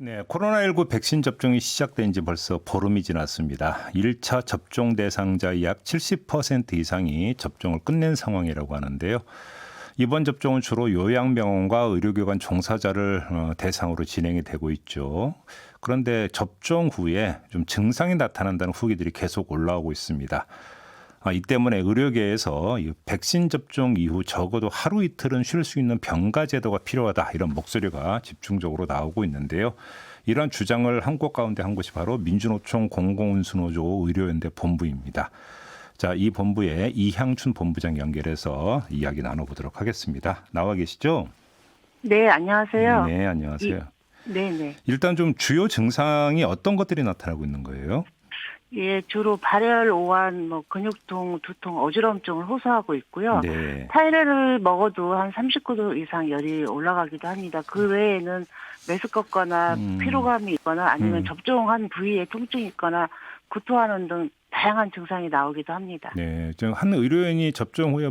네, 코로나19 백신 접종이 시작된 지 벌써 보름이 지났습니다. 1차 접종 대상자의 약 70% 이상이 접종을 끝낸 상황이라고 하는데요. 이번 접종은 주로 요양병원과 의료기관 종사자를 대상으로 진행이 되고 있죠. 그런데 접종 후에 좀 증상이 나타난다는 후기들이 계속 올라오고 있습니다. 이 때문에 의료계에서 이 백신 접종 이후 적어도 하루 이틀은 쉴 수 있는 병가 제도가 필요하다, 이런 목소리가 집중적으로 나오고 있는데요. 이런 주장을 한 곳 가운데 한 곳이 바로 민주노총 공공운수노조 의료연대 본부입니다. 자, 이 본부에 이향춘 본부장 연결해서 이야기 나눠보도록 하겠습니다. 나와 계시죠? 네, 안녕하세요. 네, 안녕하세요. 네네. 일단 좀 주요 증상이 어떤 것들이 나타나고 있는 거예요? 예, 주로 발열, 오한, 근육통, 두통, 어지럼증을 호소하고 있고요. 네. 타이레를 먹어도 한 39도 이상 열이 올라가기도 합니다. 그 외에는 메스껍거나 피로감이 있거나 아니면 접종한 부위에 통증이 있거나 구토하는 등 다양한 증상이 나오기도 합니다. 네, 지금 한 의료인이 접종 후에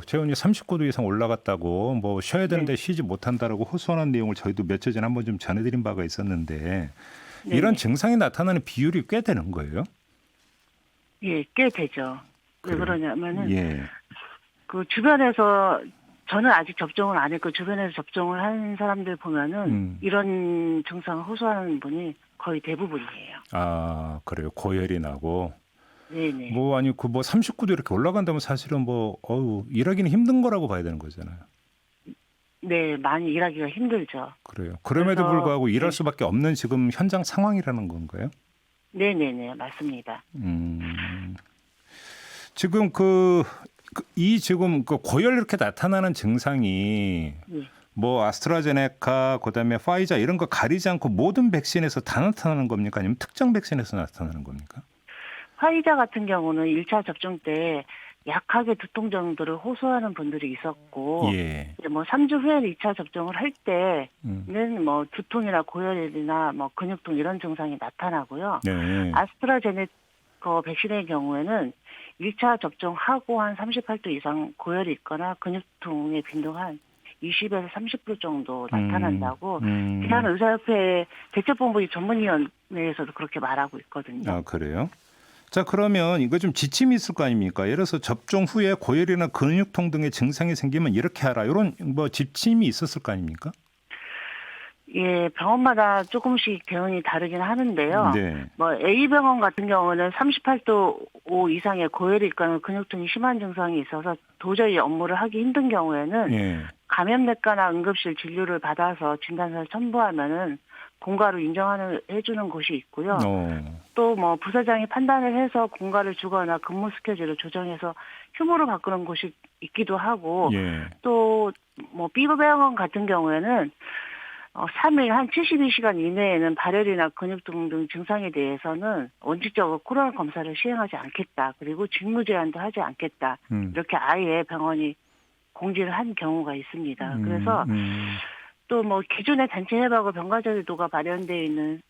체온이 39도 이상 올라갔다고 쉬어야 되는데 네. 쉬지 못한다라고 호소하는 내용을 저희도 며칠 전에 한번 좀 전해드린 바가 있었는데, 이런 네네. 증상이 나타나는 비율이 꽤 되는 거예요? 예, 꽤 되죠. 왜 그래요? 그러냐면은 예. 그 주변에서 저는 아직 접종을 안 했고 주변에서 접종을 한 사람들 보면은 이런 증상을 호소하는 분이 거의 대부분이에요. 아, 그래요. 고열이 나고. 네네. 39도 이렇게 올라간다면 사실은 일하기는 힘든 거라고 봐야 되는 거잖아요. 네, 많이 일하기가 힘들죠. 그래요. 그럼에도 그래서 불구하고 일할 네, 수밖에 없는 지금 현장 상황이라는 건가요? 네네네, 맞습니다. 음. 지금 지금 고열 이렇게 나타나는 증상이 네. 아스트라제네카, 그다음에 파이자 이런 거 가리지 않고 모든 백신에서 다 나타나는 겁니까? 아니면 특정 백신에서 나타나는 겁니까? 화이자 같은 경우는 1차 접종 때 약하게 두통 정도를 호소하는 분들이 있었고, 예. 이제 3주 후에 2차 접종을 할 음. 때는 두통이나 고열이나 근육통 이런 증상이 나타나고요. 네. 아스트라제네카 백신의 경우에는 1차 접종하고 한 38도 이상 고열이 있거나 근육통의 빈도가 한 20에서 30% 정도 나타난다고 대한의사협회 대책본부 전문위원회에서도 그렇게 말하고 있거든요. 아, 그래요? 자, 그러면 이거 좀 지침이 있을 거 아닙니까? 예를 들어서 접종 후에 고열이나 근육통 등의 증상이 생기면 이렇게 하라, 이런 지침이 있었을 거 아닙니까? 예, 병원마다 조금씩 대응이 다르긴 하는데요. 네. A병원 같은 경우는 38도 5 이상의 고열이 있거나 근육통이 심한 증상이 있어서 도저히 업무를 하기 힘든 경우에는 예. 감염내과나 응급실 진료를 받아서 진단서를 첨부하면은 공가로 해주는 곳이 있고요. 또 부서장이 판단을 해서 공가를 주거나 근무 스케줄을 조정해서 휴무를 바꾸는 곳이 있기도 하고, 예. 또 B병원 같은 경우에는 3일 한 72시간 이내에는 발열이나 근육통 등 증상에 대해서는 원칙적으로 코로나 검사를 시행하지 않겠다. 그리고 직무 제한도 하지 않겠다. 이렇게 아예 병원이 공지를 한 경우가 있습니다. 그래서 또 기존의 단체 해박을 병가 제도가 마련되어 있는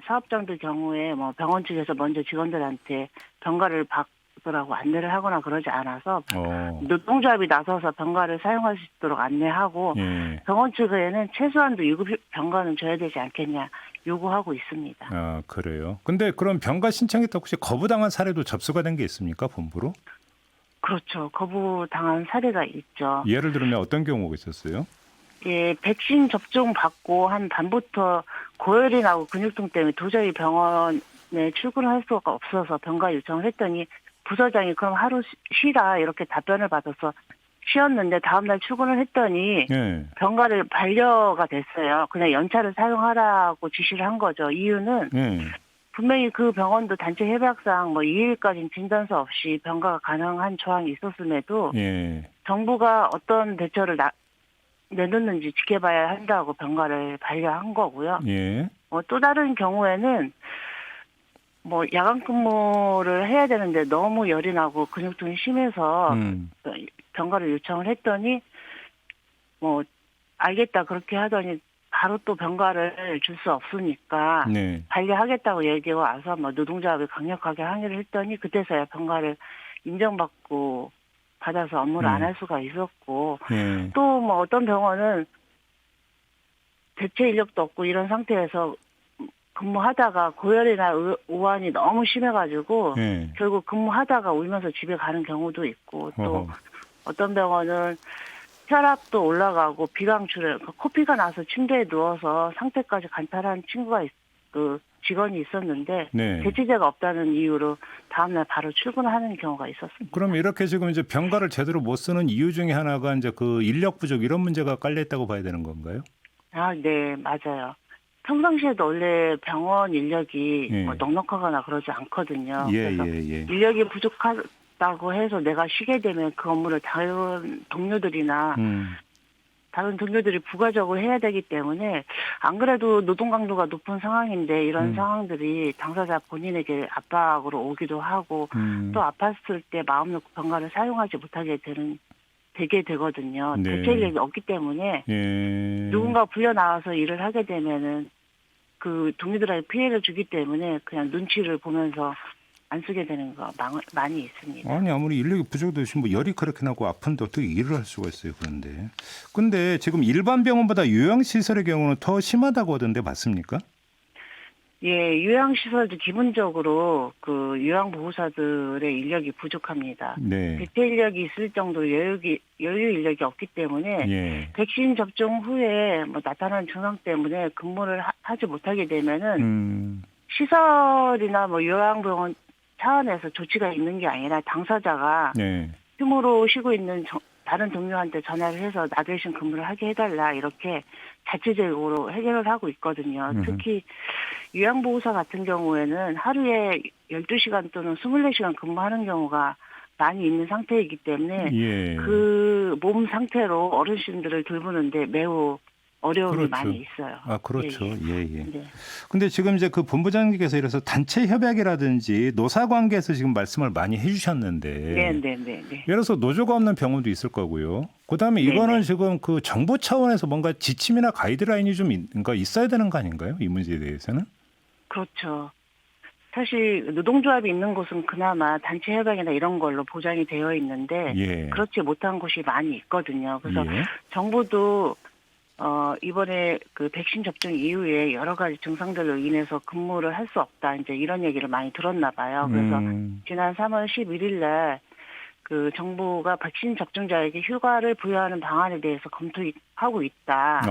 사업장들 경우에 병원 측에서 먼저 직원들한테 병가를 받으라고 안내를 하거나 그러지 않아서 노동조합이 나서서 병가를 사용할 수 있도록 안내하고, 예. 병원 측에는 최소한도 유급 병가는 줘야 되지 않겠냐 요구하고 있습니다. 아, 그래요. 근데 그럼 병가 신청했다 혹시 거부당한 사례도 접수가 된 게 있습니까, 본부로? 그렇죠. 거부당한 사례가 있죠. 예를 들면 어떤 경우가 있었어요? 예, 백신 접종 받고 한 밤부터 고열이 나고 근육통 때문에 도저히 병원에 출근할 수가 없어서 병가 요청을 했더니 부서장이 그럼 하루 쉬라 이렇게 답변을 받아서 쉬었는데 다음날 출근을 했더니 예. 병가를 반려가 됐어요. 그냥 연차를 사용하라고 지시를 한 거죠. 이유는 예. 분명히 그 병원도 단체 협약상 2일까지는 진단서 없이 병가가 가능한 조항이 있었음에도 예. 정부가 어떤 대처를 내놓는지 지켜봐야 한다고 병가를 반려한 거고요. 예. 또 다른 경우에는 야간 근무를 해야 되는데 너무 열이 나고 근육통이 심해서 병가를 요청을 했더니 알겠다 그렇게 하더니 바로 또 병가를 줄 수 없으니까 네. 반려하겠다고 얘기가 와서 노동조합이 강력하게 항의를 했더니 그때서야 병가를 인정받고 받아서 업무를 안 할 수가 있었고, 예. 또 어떤 병원은 대체 인력도 없고 이런 상태에서 근무하다가 고열이나 오한이 너무 심해가지고 예. 결국 근무하다가 울면서 집에 가는 경우도 있고 또 어허. 어떤 병원은 혈압도 올라가고 비강출혈, 코피가 나서 침대에 누워서 상태까지 간탈한 친구가 그 직원이 있었는데 네. 대체제가 없다는 이유로 다음날 바로 출근하는 경우가 있었습니다. 그럼 이렇게 지금 이제 병가를 제대로 못 쓰는 이유 중에 하나가 이제 그 인력 부족 이런 문제가 깔려 있다고 봐야 되는 건가요? 아, 네, 맞아요. 평상시에도 원래 병원 인력이 예. 뭐 넉넉하거나 그러지 않거든요. 예, 그래서 예, 예. 인력이 부족하다고 해서 내가 쉬게 되면 그 업무를 다른 동료들이나 다른 동료들이 부가적으로 해야 되기 때문에 안 그래도 노동 강도가 높은 상황인데 이런 상황들이 당사자 본인에게 압박으로 오기도 하고 또 아팠을 때 마음 놓고 병가를 사용하지 못하게 되게 되거든요. 네. 대체 인력이 없기 때문에 예. 누군가 불려 나와서 일을 하게 되면은 그 동료들에게 피해를 주기 때문에 그냥 눈치를 보면서 안 쓰게 되는 거 많이 있습니다. 아니 아무리 인력이 부족해도 뭐 열이 그렇게 나고 아픈데 어떻게 일을 할 수가 있어요 그런데. 근데 지금 일반 병원보다 요양시설의 경우는 더 심하다고 하던데 맞습니까? 예, 요양시설도 기본적으로 그 요양보호사들의 인력이 부족합니다. 네. 대체 인력이 있을 정도로 여유 인력이 없기 때문에 예. 백신 접종 후에 뭐 나타나는 증상 때문에 근무를 하지 못하게 되면은 시설이나 뭐 요양병원 차원에서 조치가 있는 게 아니라 당사자가 네. 휴무로 쉬고 있는 다른 동료한테 전화를 해서 나 대신 근무를 하게 해달라 이렇게 자체적으로 해결을 하고 있거든요. 특히 요양보호사 같은 경우에는 하루에 12시간 또는 24시간 근무하는 경우가 많이 있는 상태이기 때문에 예. 그 몸 상태로 어르신들을 돌보는데 매우 어려움이 그렇죠. 많이 있어요. 아, 그렇죠. 예, 예. 네. 근데 지금 이제 그 본부장님께서 이래서 단체 협약이라든지 노사 관계에서 지금 말씀을 많이 해 주셨는데. 네. 예를 들어서 노조가 없는 병원도 있을 거고요. 그다음에 이거는 네네. 지금 그 정부 차원에서 뭔가 지침이나 가이드라인이 좀 그러니까 있어야 되는 거 아닌가요? 이 문제에 대해서는? 그렇죠. 사실 노동조합이 있는 곳은 그나마 단체 협약이나 이런 걸로 보장이 되어 있는데 예. 그렇지 못한 곳이 많이 있거든요. 그래서 예. 정부도 이번에 그 백신 접종 이후에 여러 가지 증상들로 인해서 근무를 할 수 없다. 이제 이런 얘기를 많이 들었나 봐요. 그래서 지난 3월 11일 날 그 정부가 백신 접종자에게 휴가를 부여하는 방안에 대해서 검토하고 있다.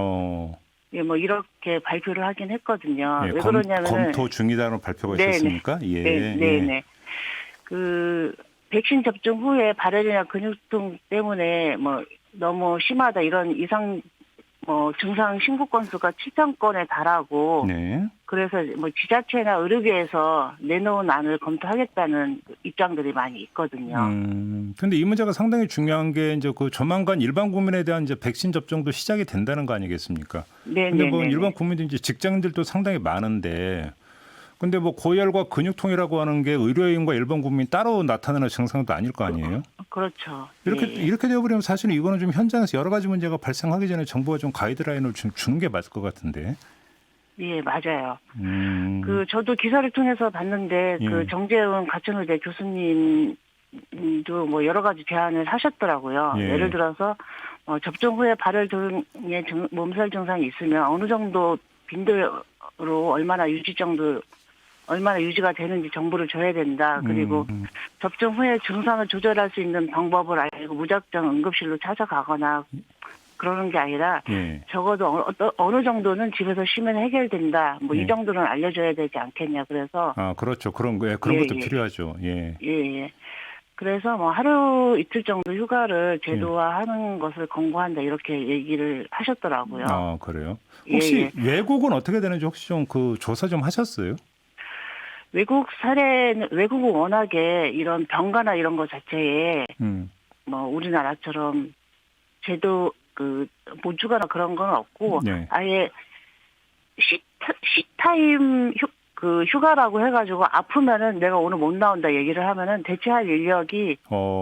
예, 뭐 이렇게 발표를 하긴 했거든요. 예, 왜 그러냐면은 검토 중이다는 발표가 네네. 있었습니까? 예. 네. 그 백신 접종 후에 발열이나 근육통 때문에 뭐 너무 심하다 이런 이상 뭐 증상 신고 건수가 7,000건에 달하고 네. 그래서 뭐 지자체나 의료계에서 내놓은 안을 검토하겠다는 입장들이 많이 있거든요. 근데 이 문제가 상당히 중요한 게 이제 그 조만간 일반 국민에 대한 이제 백신 접종도 시작이 된다는 거 아니겠습니까? 네. 근데 뭐 일반 국민들 이제 직장인들도 상당히 많은데 근데 뭐 고열과 근육통이라고 하는 게 의료인과 일반 국민 따로 나타나는 증상도 아닐 거 아니에요? 그렇죠. 이렇게 되어버리면 사실은 이거는 좀 현장에서 여러 가지 문제가 발생하기 전에 정부가 좀 가이드라인을 좀 주는 게 맞을 것 같은데. 예, 맞아요. 그 저도 기사를 통해서 봤는데 그 정재훈 가천의대 교수님도 뭐 여러 가지 제안을 하셨더라고요. 예. 예를 들어서 접종 후에 발열 등의 몸살 증상이 있으면 어느 정도 빈도로 얼마나 유지가 되는지 정보를 줘야 된다. 그리고 접종 후에 증상을 조절할 수 있는 방법을 알고 무작정 응급실로 찾아가거나 그러는 게 아니라 예. 적어도 어느 정도는 집에서 쉬면 해결된다. 뭐 이 예. 정도는 알려줘야 되지 않겠냐. 그래서 그렇죠. 그런 것도 필요하죠. 예. 예. 그래서 뭐 하루 이틀 정도 휴가를 제도화하는 것을 권고한다 이렇게 얘기를 하셨더라고요. 그래요? 혹시 예. 외국은 어떻게 되는지 혹시 좀 그 조사 좀 하셨어요? 외국은 워낙에 이런 병가나 이런 것 자체에 뭐 우리나라처럼 제도 못 주거나 그런 건 없고 네. 아예 시타임 휴가라고 해가지고 아프면은 내가 오늘 못 나온다 얘기를 하면은 대체할 인력이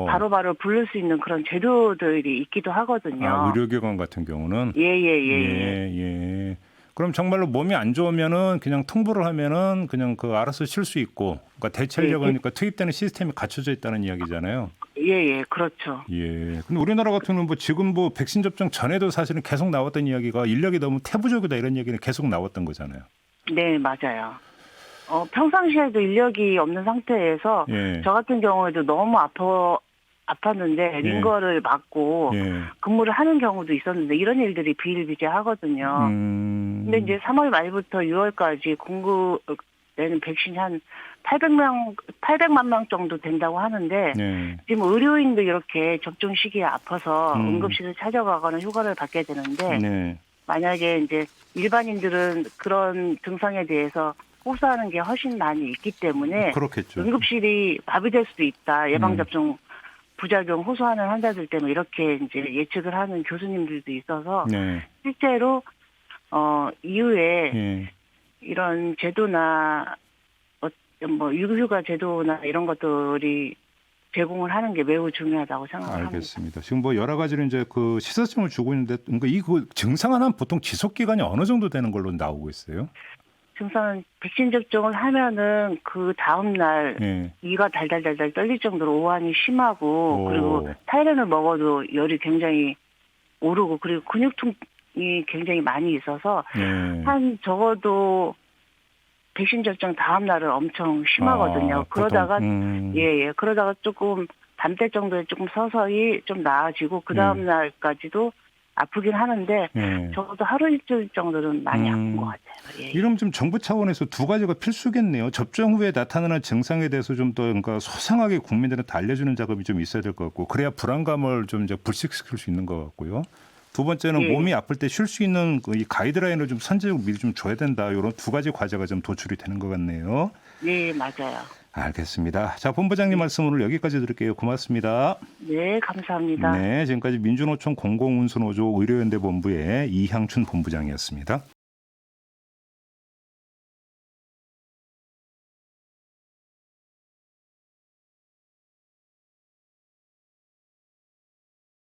바로바로 부를 수 있는 그런 제도들이 있기도 하거든요. 의료기관 같은 경우는 예. 그럼 정말로 몸이 안 좋으면은 그냥 통보를 하면은 그냥 알아서 쉴 수 있고, 그러니까 대체 인력은 그러니까 투입되는 시스템이 갖춰져 있다는 이야기잖아요. 예, 그렇죠. 예. 근데 우리나라 같은 경우는 뭐 지금 뭐 백신 접종 전에도 사실은 계속 나왔던 이야기가 인력이 너무 태부족이다 이런 얘기는 계속 나왔던 거잖아요. 네, 맞아요. 평상시에도 인력이 없는 상태에서 예. 저 같은 경우에도 너무 아팠는데 링거를 맞고 예. 근무를 하는 경우도 있었는데 이런 일들이 비일비재하거든요. 근데 이제 3월 말부터 6월까지 공급되는 백신이 한 800만 명 정도 된다고 하는데 예. 지금 의료인도 이렇게 접종 시기에 아파서 음. 응급실을 찾아가거나 휴가를 받게 되는데 네. 만약에 이제 일반인들은 그런 증상에 대해서 호소하는 게 훨씬 많이 있기 때문에 그렇겠죠. 응급실이 마비될 수도 있다. 예방접종 부작용 호소하는 환자들 때문에 이렇게 이제 예측을 하는 교수님들도 있어서 네. 실제로 이후에 예. 이런 제도나 뭐 유휴가 제도나 이런 것들이 제공을 하는 게 매우 중요하다고 생각합니다. 알겠습니다. 지금 뭐 여러 가지로 이제 그 시사점을 주고 있는데 그러니까 그 증상 하나는 보통 지속 기간이 어느 정도 되는 걸로 나오고 있어요? 증상 백신 접종을 하면은 그 다음 날 예. 위가 달달달달 떨릴 정도로 오한이 심하고 오. 그리고 타이레놀 먹어도 열이 굉장히 오르고 그리고 근육통이 굉장히 많이 있어서 예. 한 적어도 백신 접종 다음 날은 엄청 심하거든요. 그러다가 그러다가 조금 밤때 정도에 조금 서서히 좀 나아지고 그 다음 날까지도 아프긴 하는데 예. 적어도 하루 일주일 정도는 많이 아픈 것 같아요. 예. 이러면 좀 정부 차원에서 두 가지가 필수겠네요. 접종 후에 나타나는 증상에 대해서 좀 더 그러니까 소상하게 국민들한테 알려주는 작업이 좀 있어야 될 것 같고 그래야 불안감을 좀 이제 불식시킬 수 있는 것 같고요. 두 번째는 예. 몸이 아플 때 쉴 수 있는 이 가이드라인을 좀 선제적으로 미리 좀 줘야 된다. 이런 두 가지 과제가 좀 도출이 되는 것 같네요. 네, 맞아요. 알겠습니다. 자, 본부장님 말씀 오늘 여기까지 드릴게요. 고맙습니다. 네, 감사합니다. 네, 지금까지 민주노총 공공운수노조 의료연대 본부의 이향춘 본부장이었습니다.